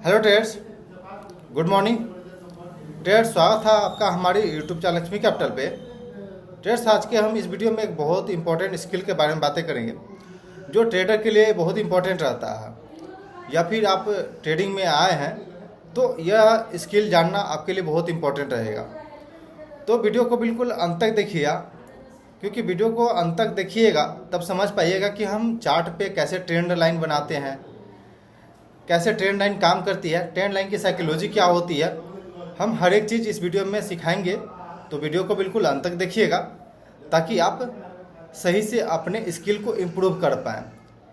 Hello traders, good morning traders. स्वागत है आपका हमारे यूट्यूब चैनल लक्ष्मी कैपिटल पे। ट्रेडर्स, आज के हम इस वीडियो में एक बहुत इंपॉर्टेंट स्किल के बारे में बातें करेंगे जो ट्रेडर के लिए बहुत इंपॉर्टेंट रहता है। या फिर आप ट्रेडिंग में आए हैं तो यह स्किल जानना आपके लिए बहुत इंपॉर्टेंट रहेगा। तो वीडियो को बिल्कुल अंत तक देखिएगा, क्योंकि वीडियो को अंत तक देखिएगा तब समझ पाइएगा कि हम चार्ट पे कैसे ट्रेंड लाइन बनाते हैं, कैसे ट्रेंड लाइन काम करती है, ट्रेंड लाइन की साइकोलॉजी क्या होती है। हम हर एक चीज़ इस वीडियो में सिखाएंगे, तो वीडियो को बिल्कुल अंत तक देखिएगा ताकि आप सही से अपने स्किल को इम्प्रूव कर पाएँ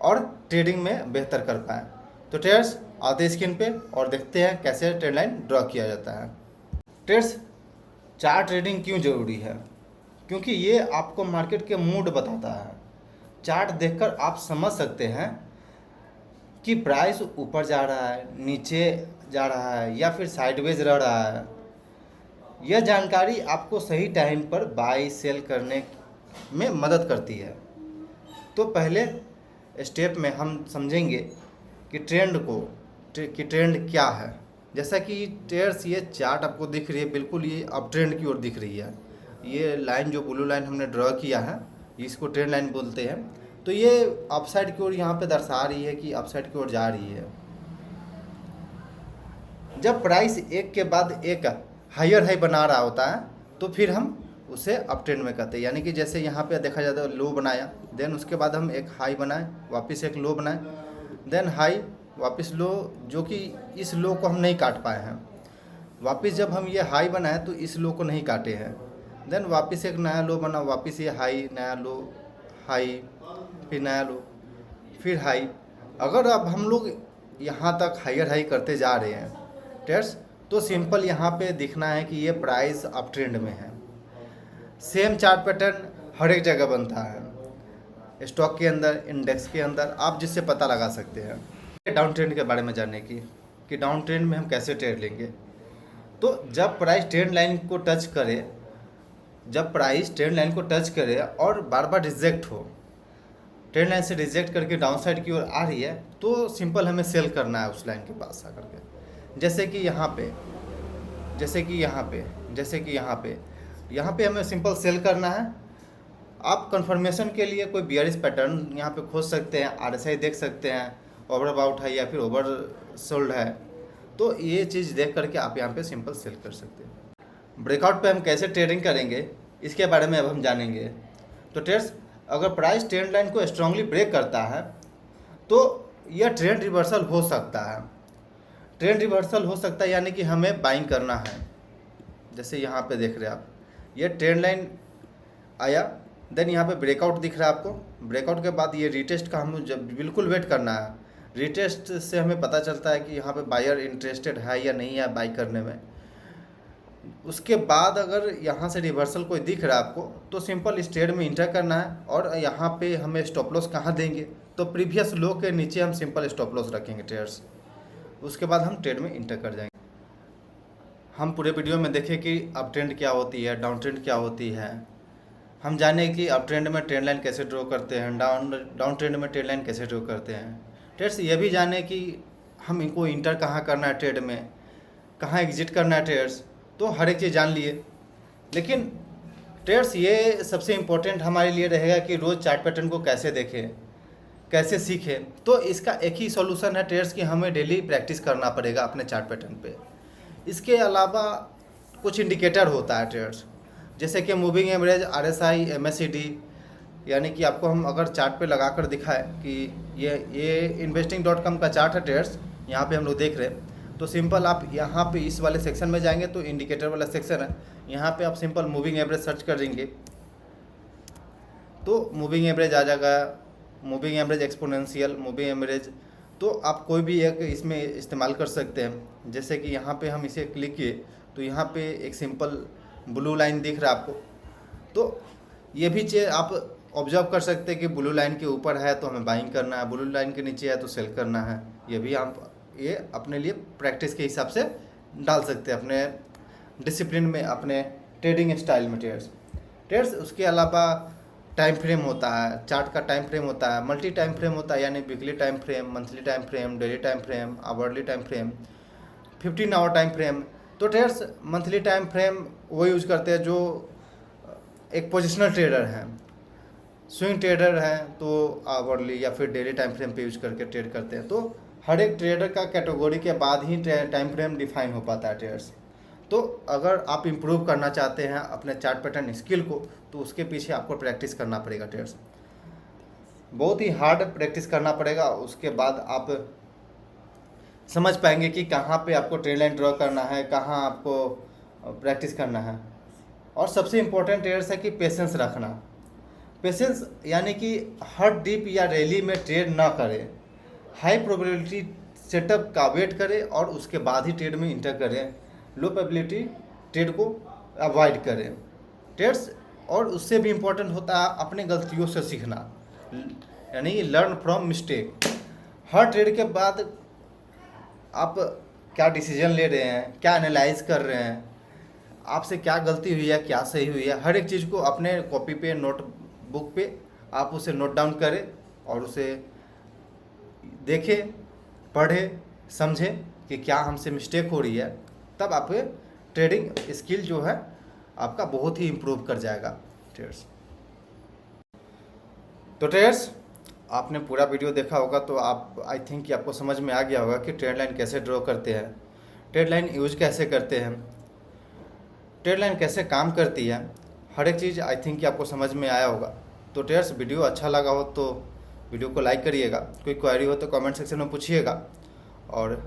और ट्रेडिंग में बेहतर कर पाएँ। तो ट्रेडर्स, आते स्क्रीन पे और देखते हैं कैसे ट्रेंड लाइन ड्रॉ किया जाता है। ट्रेडर्स, चार्ट ट्रेडिंग क्यों ज़रूरी है? क्योंकि ये आपको मार्केट के मूड बताता है। चार्ट देखकर आप समझ सकते हैं कि प्राइस ऊपर जा रहा है, नीचे जा रहा है या फिर साइडवेज रह रहा है। यह जानकारी आपको सही टाइम पर बाई सेल करने में मदद करती है। तो पहले स्टेप में हम समझेंगे कि ट्रेंड क्या है। जैसा कि ट्रेड्स, ये चार्ट आपको दिख रही है, बिल्कुल ये अप ट्रेंड की ओर दिख रही है। ये लाइन जो ब्लू लाइन हमने ड्रॉ किया है, इसको ट्रेंड लाइन बोलते हैं। तो ये अपसाइड की ओर यहाँ पे दर्शा रही है कि अपसाइड की ओर जा रही है। जब प्राइस एक के बाद एक हायर हाई बना रहा होता है तो फिर हम उसे अप ट्रेंड में कहते हैं। यानी कि जैसे यहाँ पे देखा जाता है लो बनाया, देन उसके बाद हम एक हाई बनाए, वापस एक लो बनाए, देन हाई, वापस लो, जो कि इस लो को हम नहीं काट पाए हैं। वापस जब हम ये हाई बनाए तो इस लो को नहीं काटे हैं, देन वापस एक नया लो बना, वापस ये हाई, नया लो, हाई, फिर नया लो, फिर हाई। अगर अब हम लोग यहाँ तक हायर हाई करते जा रहे हैं ट्रेड्स, तो सिंपल यहाँ पे दिखना है कि ये प्राइस अप ट्रेंड में है। सेम चार्ट पैटर्न हर एक जगह बनता है, स्टॉक के अंदर, इंडेक्स के अंदर, आप जिससे पता लगा सकते हैं। डाउन ट्रेंड के बारे में जानने की कि डाउन ट्रेंड में हम कैसे ट्रेड लेंगे। तो जब प्राइस ट्रेंड लाइन को टच करे, जब प्राइस ट्रेंड लाइन को टच करे और बार बार रिजेक्ट हो, ट्रेंड लाइन से रिजेक्ट करके डाउन साइड की ओर आ रही है, तो सिंपल हमें सेल करना है उस लाइन के पास आकर के। जैसे कि यहाँ पे, जैसे कि यहाँ पे, जैसे कि यहाँ पे हमें सिंपल सेल करना है। आप कंफर्मेशन के लिए कोई बियरिश पैटर्न यहाँ पे खोज सकते हैं, आरएसआई देख सकते हैं, ओवरबाउट है या फिर ओवर सोल्ड है, तो ये चीज़ देख करके आप यहाँ पे सिंपल सेल कर सकते हैं। ब्रेकआउट पे हम कैसे ट्रेडिंग करेंगे इसके बारे में अब हम जानेंगे। तो ट्रेड्स, अगर प्राइस ट्रेंड लाइन को स्ट्रांगली ब्रेक करता है तो यह ट्रेंड रिवर्सल हो सकता है। ट्रेंड रिवर्सल हो सकता है यानी कि हमें बाइंग करना है। जैसे यहाँ पे देख रहे हैं आप, ये ट्रेंड लाइन आया, देन यहाँ पे ब्रेकआउट दिख रहा है आपको। ब्रेकआउट के बाद ये रिटेस्ट का हम जब बिल्कुल वेट करना है। रिटेस्ट से हमें पता चलता है कि यहाँ पे बायर इंटरेस्टेड है या नहीं है बाई करने में। उसके बाद अगर यहाँ से रिवर्सल कोई दिख रहा है आपको, तो सिंपल इस ट्रेड में इंटर करना है। और यहाँ पे हमें स्टॉप लॉस कहाँ देंगे, तो प्रीवियस लो के नीचे हम सिंपल स्टॉप लॉस रखेंगे ट्रेडर्स। उसके बाद हम ट्रेड में इंटर कर जाएंगे। हम पूरे वीडियो में देखें कि अप ट्रेंड क्या होती है, डाउन ट्रेंड क्या होती है। हम जाने कि अप ट्रेंड में ट्रेंड लाइन कैसे ड्रॉ करते हैं, डाउन ट्रेंड में ट्रेंड लाइन कैसे ड्रॉ करते हैं। ट्रेड्स, ये भी जाने कि हम इनको इंटर कहाँ करना है, ट्रेड में कहाँ एग्जिट करना है ट्रेड्स। तो हर एक चीज़ जान लिए, लेकिन ट्रेड्स ये सबसे इम्पोर्टेंट हमारे लिए रहेगा कि रोज़ चार्ट पैटर्न को कैसे देखें, कैसे सीखें। तो इसका एक ही सॉल्यूशन है ट्रेड्स कि हमें डेली प्रैक्टिस करना पड़ेगा अपने चार्ट पैटर्न पे। इसके अलावा कुछ इंडिकेटर होता है ट्रेड्स, जैसे कि मूविंग एवरेज, आरएसआई, एमएसीडी। यानी कि आपको हम अगर चार्ट पे लगा कर दिखाएं कि ये investing.com का चार्ट है ट्रेड्स, यहाँ पे हम लोग देख रहे हैं। तो सिंपल आप यहाँ पे इस वाले सेक्शन में जाएंगे तो इंडिकेटर वाला सेक्शन है, यहाँ पे आप सिंपल मूविंग एवरेज सर्च कर देंगे तो मूविंग एवरेज आ जाएगा, moving average exponential, moving average. तो आप कोई भी एक इसमें इस्तेमाल कर सकते हैं। जैसे कि यहाँ पे हम इसे क्लिक किए तो यहाँ पे एक सिंपल ब्लू लाइन दिख रहा है आपको। तो ये भी चीज़ आप ऑब्जर्व कर सकते हैं कि ब्लू लाइन के ऊपर है तो हमें बाइंग करना है, ब्लू लाइन के नीचे है तो सेल करना है। ये भी आप ये अपने लिए प्रैक्टिस के हिसाब से डाल सकते हैं अपने डिसिप्लिन में, अपने ट्रेडिंग स्टाइल में ट्रेड्स। उसके अलावा टाइम फ्रेम होता है, चार्ट का टाइम फ्रेम होता है, मल्टी टाइम फ्रेम होता है, यानी weekly time frame, monthly time frame, daily time frame, hourly time frame. 15 hour time frame. तो ट्रेडर्स मंथली टाइम फ्रेम वो यूज करते हैं जो एक पोजिशनल ट्रेडर हैं। स्विंग ट्रेडर हैं तो आवरली या फिर डेली टाइम फ्रेम पे यूज करके ट्रेड करते हैं। तो हर एक ट्रेडर का कैटेगरी के बाद ही टाइम फ्रेम डिफाइन हो पाता है ट्रेडर्स। तो अगर आप इम्प्रूव करना चाहते हैं अपने चार्ट पैटर्न स्किल को, तो उसके पीछे आपको प्रैक्टिस करना पड़ेगा ट्रेडर्स, बहुत ही हार्ड प्रैक्टिस करना पड़ेगा। उसके बाद आप समझ पाएंगे कि कहाँ पे आपको ट्रेड लाइन ड्रॉ करना है, कहाँ आपको प्रैक्टिस करना है। और सबसे इम्पोर्टेंट ट्रेडर्स है कि पेशेंस रखना। पेशेंस यानी कि हर डिप या रैली में ट्रेड ना करें, हाई प्रोबेबिलिटी सेटअप का वेट करें और उसके बाद ही ट्रेड में इंटर करें। लो प्रोबेबिलिटी ट्रेड को अवॉइड करें ट्रेड्स। और उससे भी इम्पोर्टेंट होता है अपनी गलतियों से सीखना, यानी learn from mistake. Her trade के बाद आप क्या डिसीजन ले रहे हैं, क्या एनालाइज कर रहे हैं, आपसे क्या गलती हुई है, क्या सही हुई है, हर एक चीज़ को अपने कॉपी पे, नोटबुक पे आप उसे नोट डाउन करें और उसे देखें, पढ़ें, समझें कि क्या हमसे मिस्टेक हो रही है। तब आप ट्रेडिंग स्किल जो है आपका बहुत ही इम्प्रूव कर जाएगा ट्रेडर्स। तो ट्रेडर्स आपने पूरा वीडियो देखा होगा तो आप आई थिंक कि आपको समझ में आ गया होगा कि ट्रेड लाइन कैसे ड्रॉ करते हैं, ट्रेड लाइन यूज कैसे करते हैं, ट्रेड लाइन कैसे काम करती है, हर एक चीज़ आई थिंक कि आपको समझ में आया होगा। तो ट्रेडर्स वीडियो अच्छा लगा हो तो वीडियो को लाइक करिएगा, कोई क्वेरी हो तो कमेंट सेक्शन में पूछिएगा। और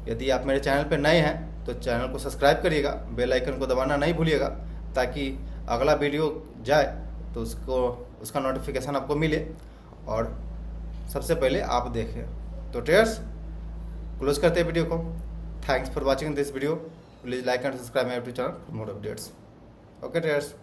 यदि आप मेरे चैनल पर नए हैं तो चैनल को सब्सक्राइब करिएगा, बेल आइकन को दबाना नहीं भूलिएगा ताकि अगला वीडियो जाए तो उसका नोटिफिकेशन आपको मिले और सबसे पहले आप देखें। तो ट्रेडर्स क्लोज करते हैं वीडियो को। Thanks for watching this video. Please like and subscribe my YouTube channel for more updates. Okay traders.